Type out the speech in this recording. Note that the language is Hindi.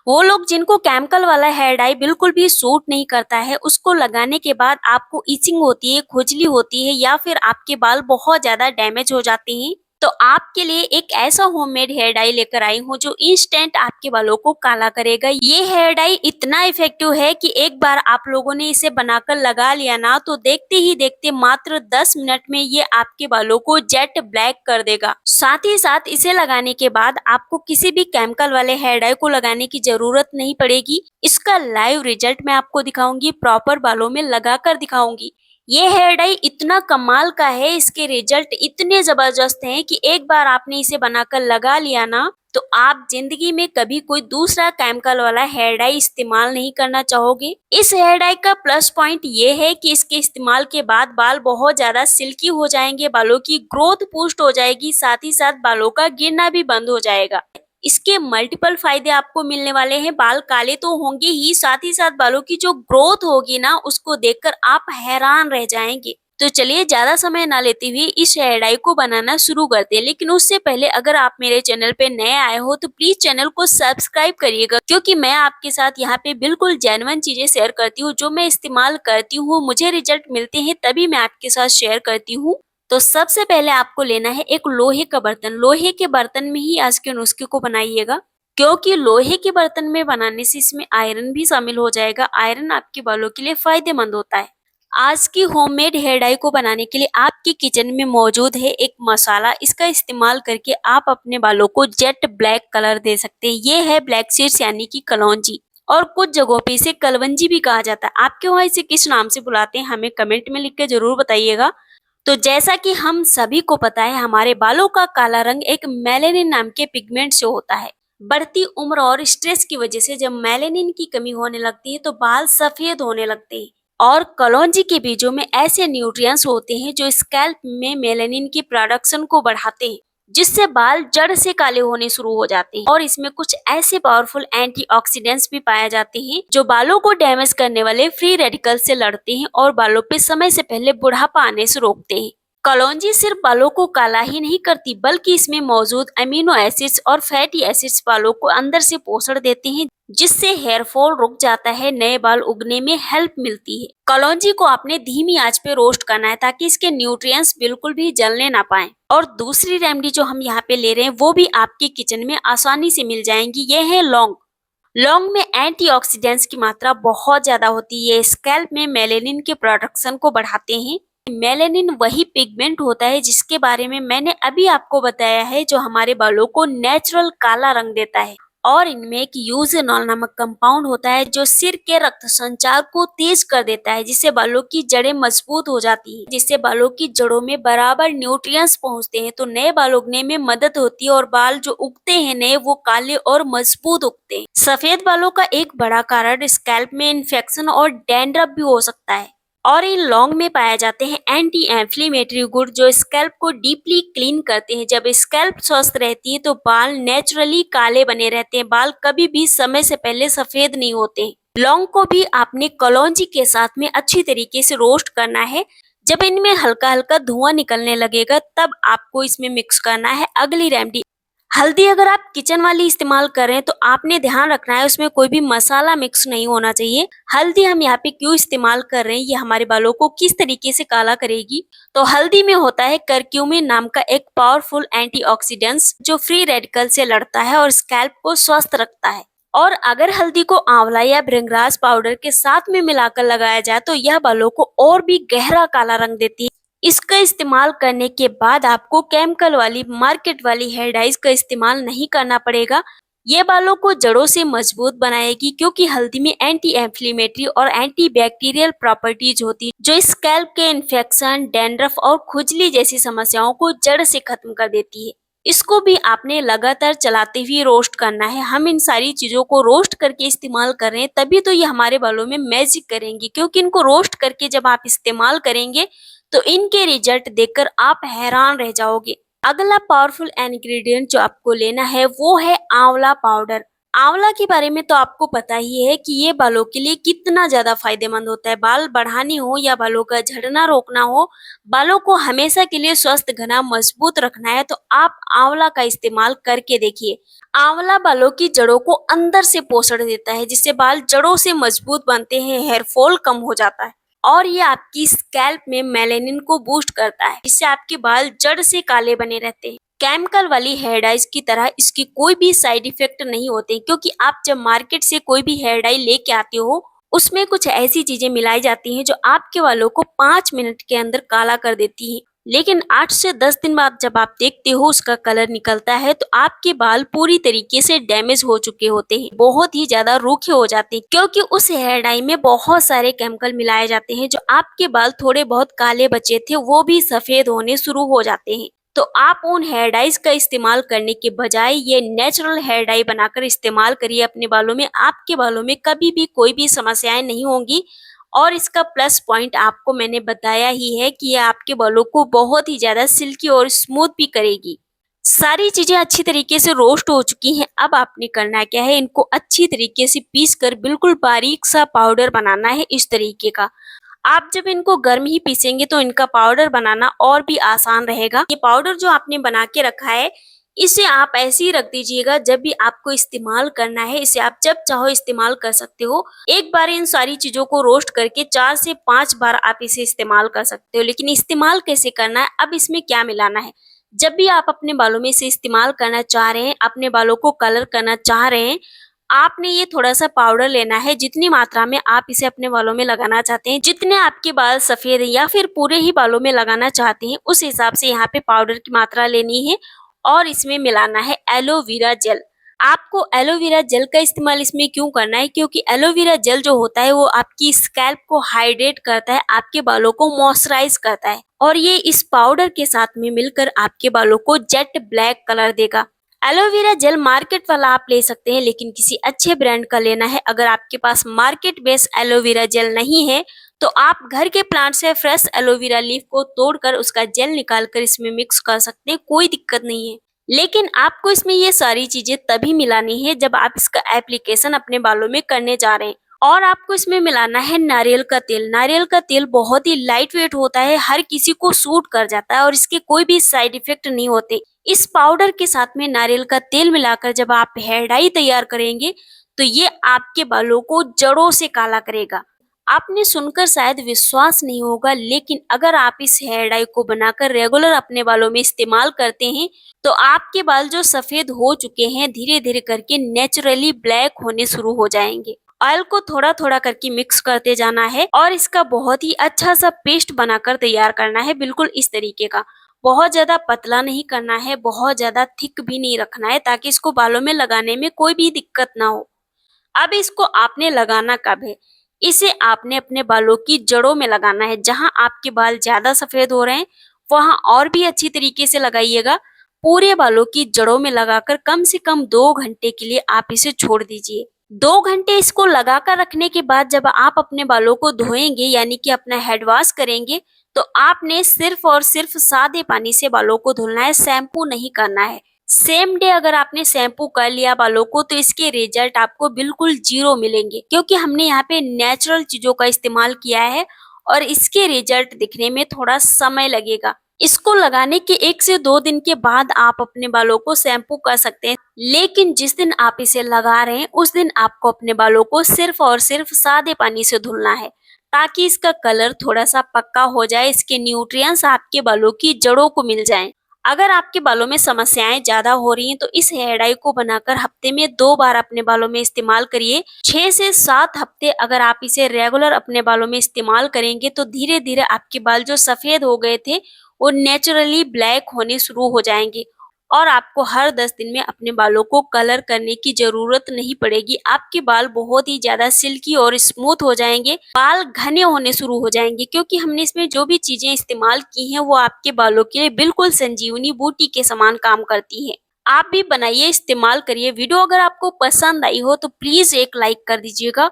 वो लोग जिनको केमिकल वाला हेयर डाई बिल्कुल भी सूट नहीं करता है, उसको लगाने के बाद आपको इचिंग होती है, खुजली होती है या फिर आपके बाल बहुत ज़्यादा डैमेज हो जाते हैं, तो आपके लिए एक ऐसा होममेड हेयर डाई लेकर आई हूँ जो इंस्टेंट आपके बालों को काला करेगा। ये हेयर डाई इतना इफेक्टिव है कि एक बार आप लोगों ने इसे बनाकर लगा लिया ना तो देखते ही देखते मात्र 10 मिनट में ये आपके बालों को जेट ब्लैक कर देगा। साथ ही साथ इसे लगाने के बाद आपको किसी भी केमिकल वाले हेयर डाई को लगाने की जरूरत नहीं पड़ेगी। इसका लाइव रिजल्ट मैं आपको दिखाऊंगी, प्रॉपर बालों में लगाकर दिखाऊंगी। ये हेयर डाई इतना कमाल का है, इसके रिजल्ट इतने जबरदस्त हैं कि एक बार आपने इसे बनाकर लगा लिया ना तो आप जिंदगी में कभी कोई दूसरा केमिकल वाला हेयर डाई इस्तेमाल नहीं करना चाहोगे। इस हेयर डाई का प्लस पॉइंट ये है कि इसके इस्तेमाल के बाद बाल बहुत ज्यादा सिल्की हो जाएंगे, बालों की ग्रोथ बूस्ट हो जाएगी, साथ ही साथ बालों का गिरना भी बंद हो जाएगा। इसके मल्टीपल फायदे आपको मिलने वाले हैं। बाल काले तो होंगे ही, साथ ही साथ बालों की जो ग्रोथ होगी ना उसको देखकर आप हैरान रह जाएंगे। तो चलिए ज्यादा समय ना लेते हुए इस हेयर डाई को बनाना शुरू करते हैं। लेकिन उससे पहले अगर आप मेरे चैनल पे नए आए हो तो प्लीज चैनल को सब्सक्राइब करिएगा, क्योंकि मैं आपके साथ यहाँ पे बिल्कुल जेन्युइन चीजें शेयर करती हूँ। जो मैं इस्तेमाल करती हूँ, मुझे रिजल्ट मिलते हैं, तभी मैं आपके साथ शेयर करती हूँ। तो सबसे पहले आपको लेना है एक लोहे का बर्तन। लोहे के बर्तन में ही आज के नुस्खे को बनाइएगा, क्योंकि लोहे के बर्तन में बनाने से इसमें आयरन भी शामिल हो जाएगा। आयरन आपके बालों के लिए फायदेमंद होता है। आज की होममेड हेयर डाई को बनाने के लिए आपके किचन में मौजूद है एक मसाला। इसका इस्तेमाल करके आप अपने बालों को जेट ब्लैक कलर दे सकते हैं। ये है ब्लैक सीड्स यानी कि कलौंजी, और कुछ जगहों पे इसे कलवंजी भी कहा जाता है। आपके वहाँ इसे किस नाम से बुलाते हैं हमें कमेंट में लिख के जरूर बताइएगा। तो जैसा कि हम सभी को पता है, हमारे बालों का काला रंग एक मेलेनिन नाम के पिगमेंट से होता है। बढ़ती उम्र और स्ट्रेस की वजह से जब मेलेनिन की कमी होने लगती है तो बाल सफेद होने लगते हैं। और कलौंजी के बीजों में ऐसे न्यूट्रिएंट्स होते हैं जो स्कैल्प में मेलेनिन की प्रोडक्शन को बढ़ाते हैं, जिससे बाल जड़ से काले होने शुरू हो जाते हैं। और इसमें कुछ ऐसे पावरफुल एंटीऑक्सीडेंट्स भी पाए जाते हैं जो बालों को डैमेज करने वाले फ्री रेडिकल से लड़ते हैं और बालों पे समय से पहले बुढ़ापा आने से रोकते हैं। कलौंजी सिर्फ बालों को काला ही नहीं करती, बल्कि इसमें मौजूद अमीनो एसिड्स और फैटी एसिड्स बालों को अंदर से पोषण देते हैं, जिससे हेयर फॉल रुक जाता है, नए बाल उगने में हेल्प मिलती है। कलौंजी को आपने धीमी आंच पे रोस्ट करना है ताकि इसके न्यूट्रिएंट्स बिल्कुल भी जलने ना पाए। और दूसरी रेमेडी जो हम यहाँ पे ले रहे हैं वो भी आपके किचन में आसानी से मिल जाएंगी। ये है लौंग। लौंग में एंटीऑक्सीडेंट्स की मात्रा बहुत ज्यादा होती है। ये स्कैल्प में मेलेनिन के प्रोडक्शन को बढ़ाते हैं। मेलेनिन वही पिगमेंट होता है जिसके बारे में मैंने अभी आपको बताया है, जो हमारे बालों को नेचुरल काला रंग देता है। और इनमें एक यूजेनॉल नामक कंपाउंड होता है जो सिर के रक्त संचार को तेज कर देता है, जिससे बालों की जड़ें मजबूत हो जाती है, जिससे बालों की जड़ों में बराबर न्यूट्रिएंट्स पहुंचते हैं, तो नए बाल उगने में मदद होती है और बाल जो उगते हैं नए वो काले और मजबूत उगते हैं। सफेद बालों का एक बड़ा कारण स्कैल्प में इन्फेक्शन और डैंड्रफ भी हो सकता है। और इन लौंग में पाए जाते हैं एंटी एंफ्लेमेटरी गुण जो स्कैल्प को डीपली क्लीन करते हैं। जब स्कैल्प स्वस्थ रहती है तो बाल नेचुरली काले बने रहते हैं। बाल कभी भी समय से पहले सफेद नहीं होते। लौंग को भी आपने कलौंजी के साथ में अच्छी तरीके से रोस्ट करना है। जब इनमें हल्का हल्का धुआं निकलने लगेगा तब आपको इसमें मिक्स करना है अगली रेमेडी, हल्दी। अगर आप किचन वाली इस्तेमाल कर रहे हैं तो आपने ध्यान रखना है उसमें कोई भी मसाला मिक्स नहीं होना चाहिए। हल्दी हम यहाँ पे क्यों इस्तेमाल कर रहे हैं, ये हमारे बालों को किस तरीके से काला करेगी, तो हल्दी में होता है करक्यूमिन नाम का एक पावरफुल एंटीऑक्सीडेंट्स जो फ्री रेडिकल से लड़ता है और स्कैल्प को स्वस्थ रखता है। और अगर हल्दी को आंवला या भृंगराज पाउडर के साथ में मिलाकर लगाया जाए तो यह बालों को और भी गहरा काला रंग देती है। इसका इस्तेमाल करने के बाद आपको केमिकल वाली मार्केट वाली हेयर डाइज का इस्तेमाल नहीं करना पड़ेगा। ये बालों को जड़ों से मजबूत बनाएगी, क्योंकि हल्दी में एंटी एंफ्लेमेटरी और एंटी बैक्टीरियल प्रॉपर्टीज होती है जो स्कैल्प के इन्फेक्शन, डैंड्रफ और खुजली जैसी समस्याओं को जड़ से खत्म कर देती है। इसको भी आपने लगातार चलाते हुए रोस्ट करना है। हम इन सारी चीजों को रोस्ट करके इस्तेमाल कर रहे हैं तभी तो ये हमारे बालों में मैजिक करेंगी, क्योंकि इनको रोस्ट करके जब आप इस्तेमाल करेंगे तो इनके रिजल्ट देखकर आप हैरान रह जाओगे। अगला पावरफुल इंग्रेडिएंट जो आपको लेना है वो है आंवला पाउडर। आंवला के बारे में तो आपको पता ही है कि ये बालों के लिए कितना ज्यादा फायदेमंद होता है। बाल बढ़ाने हो या बालों का झड़ना रोकना हो, बालों को हमेशा के लिए स्वस्थ, घना, मजबूत रखना है तो आप आंवला का इस्तेमाल करके देखिए। आंवला बालों की जड़ों को अंदर से पोषण देता है, जिससे बाल जड़ों से मजबूत बनते हैं, हेयर फॉल कम हो जाता है और ये आपकी स्कैल्प में मेलानिन को बूस्ट करता है, जिससे आपके बाल जड़ से काले बने रहते हैं। केमिकल वाली हेयर डाइज की तरह इसकी कोई भी साइड इफेक्ट नहीं होते, क्योंकि आप जब मार्केट से कोई भी हेयर डाई लेके आते हो, उसमें कुछ ऐसी चीजें मिलाई जाती हैं जो आपके बालों को 5 मिनट के अंदर काला कर देती हैं। लेकिन 8 से 10 दिन बाद जब आप देखते हो उसका कलर निकलता है, तो आपके बाल पूरी तरीके से डैमेज हो चुके होते हैं, बहुत ही ज्यादा रूखे हो जाते हैं, क्योंकि उस हेयर डाई में बहुत सारे केमिकल मिलाए जाते हैं। जो आपके बाल थोड़े बहुत काले बचे थे वो भी सफेद होने शुरू हो जाते हैं। तो आप उन हेयर डाइज का इस्तेमाल करने के बजाय ये नेचुरल हेयर डाई बनाकर इस्तेमाल करिए अपने बालों में। आपके बालों में कभी भी कोई भी समस्याएं नहीं होंगी और इसका प्लस पॉइंट आपको मैंने बताया ही है कि ये आपके बालों को बहुत ही ज्यादा सिल्की और स्मूथ भी करेगी। सारी चीजें अच्छी तरीके से रोस्ट हो चुकी हैं। अब आपने करना क्या है, इनको अच्छी तरीके से पीस कर बिल्कुल बारीक सा पाउडर बनाना है इस तरीके का। आप जब इनको गर्म ही पीसेंगे तो इनका पाउडर बनाना और भी आसान रहेगा। ये पाउडर जो आपने बना के रखा है, इसे आप ऐसे ही रख दीजिएगा। जब भी आपको इस्तेमाल करना है, इसे आप जब चाहो इस्तेमाल कर सकते हो। एक बार इन सारी चीजों को रोस्ट करके 4 से 5 बार आप इसे इस्तेमाल कर सकते हो। लेकिन इस्तेमाल कैसे करना है, अब इसमें क्या मिलाना है। जब भी आप अपने बालों में इसे इस्तेमाल करना चाह रहे हैं, अपने बालों को कलर करना चाह रहे हैं, आपने ये थोड़ा-सा पाउडर लेना है। जितनी मात्रा में आप इसे अपने बालों में लगाना चाहते हैं, जितने आपके बाल सफ़ेद हैं या फिर पूरे ही बालों में लगाना चाहते हैं, उस हिसाब से यहाँ पे पाउडर की मात्रा लेनी है और इसमें मिलाना है एलोवेरा जेल। आपको एलोवेरा जेल का इस्तेमाल इसमें क्यों करना है, क्योंकि एलोवेरा जेल जो होता है वो आपकी स्कैल्प को हाइड्रेट करता है, आपके बालों को मॉइस्चराइज़ करता है और ये इस पाउडर के साथ में मिलकर आपके बालों को जेट ब्लैक कलर देगा। एलोवेरा जेल मार्केट वाला आप ले सकते हैं, लेकिन किसी अच्छे ब्रांड का लेना है। अगर आपके पास मार्केट बेस्ड एलोवेरा जेल नहीं है, तो आप घर के प्लांट से फ्रेश एलोवेरा लीफ को तोड़कर उसका जेल निकालकर इसमें मिक्स कर सकते हैं, कोई दिक्कत नहीं है। लेकिन आपको इसमें ये सारी चीजें तभी मिलानी है जब आप इसका एप्लीकेशन अपने बालों में करने जा रहे हैं। और आपको इसमें मिलाना है नारियल का तेल। नारियल का तेल बहुत ही लाइट वेट होता है, हर किसी को सूट कर जाता है और इसके कोई भी साइड इफेक्ट नहीं होते। इस पाउडर के साथ में नारियल का तेल मिलाकर जब आप हेयर डाई तैयार करेंगे, तो ये आपके बालों को जड़ों से काला करेगा। आपने सुनकर शायद विश्वास नहीं होगा, लेकिन अगर आप इस हेयर डाई को बनाकर रेगुलर अपने बालों में इस्तेमाल करते हैं, तो आपके बाल जो सफेद हो चुके हैं, धीरे धीरे करके नेचुरली ब्लैक होने शुरू हो जाएंगे। ऑयल को थोड़ा थोड़ा करके मिक्स करते जाना है और इसका बहुत ही अच्छा सा पेस्ट बनाकर तैयार करना है, बिल्कुल इस तरीके का। बहुत ज्यादा पतला नहीं करना है, बहुत ज्यादा थिक भी नहीं रखना है, ताकि इसको बालों में लगाने में कोई भी दिक्कत ना हो। अब इसको आपने लगाना कब है, इसे आपने अपने बालों की जड़ों में लगाना है। जहां आपके बाल ज्यादा सफेद हो रहे हैं वहां और भी अच्छी तरीके से लगाइएगा। पूरे बालों की जड़ों में लगाकर कम से कम 2 घंटे के लिए आप इसे छोड़ दीजिए। 2 घंटे इसको लगाकर रखने के बाद जब आप अपने बालों को धोएंगे, यानी कि अपना हेड वॉश करेंगे, तो आपने सिर्फ और सिर्फ सादे पानी से बालों को धुलना है, शैम्पू नहीं करना है। सेम डे अगर आपने शैम्पू कर लिया बालों को, तो इसके रिजल्ट आपको बिल्कुल जीरो मिलेंगे, क्योंकि हमने यहाँ पे नेचुरल चीजों का इस्तेमाल किया है और इसके रिजल्ट दिखने में थोड़ा समय लगेगा। इसको लगाने के 1 से 2 दिन के बाद आप अपने बालों को शैम्पू कर सकते हैं, लेकिन जिस दिन आप इसे लगा रहे हैं उस दिन आपको अपने बालों को सिर्फ और सिर्फ सादे पानी से धुलना है, ताकि इसका कलर थोड़ा सा पक्का हो जाए, इसके न्यूट्रिएंट्स आपके बालों की जड़ों को मिल जाएं। अगर आपके बालों में समस्याएं ज्यादा हो रही हैं, तो इस हेयर डाई को बनाकर हफ्ते में 2 बार अपने बालों में इस्तेमाल करिए। 6 से 7 हफ्ते अगर आप इसे रेगुलर अपने बालों में इस्तेमाल करेंगे, तो धीरे धीरे आपके बाल जो सफेद हो गए थे वो नेचुरली ब्लैक होने शुरू हो जाएंगे और आपको हर 10 दिन में अपने बालों को कलर करने की जरूरत नहीं पड़ेगी। आपके बाल बहुत ही ज्यादा सिल्की और स्मूथ हो जाएंगे, बाल घने होने शुरू हो जाएंगे, क्योंकि हमने इसमें जो भी चीजें इस्तेमाल की हैं वो आपके बालों के लिए बिल्कुल संजीवनी बूटी के समान काम करती है। आप भी बनाइए, इस्तेमाल करिए। वीडियो अगर आपको पसंद आई हो तो प्लीज एक लाइक कर दीजिएगा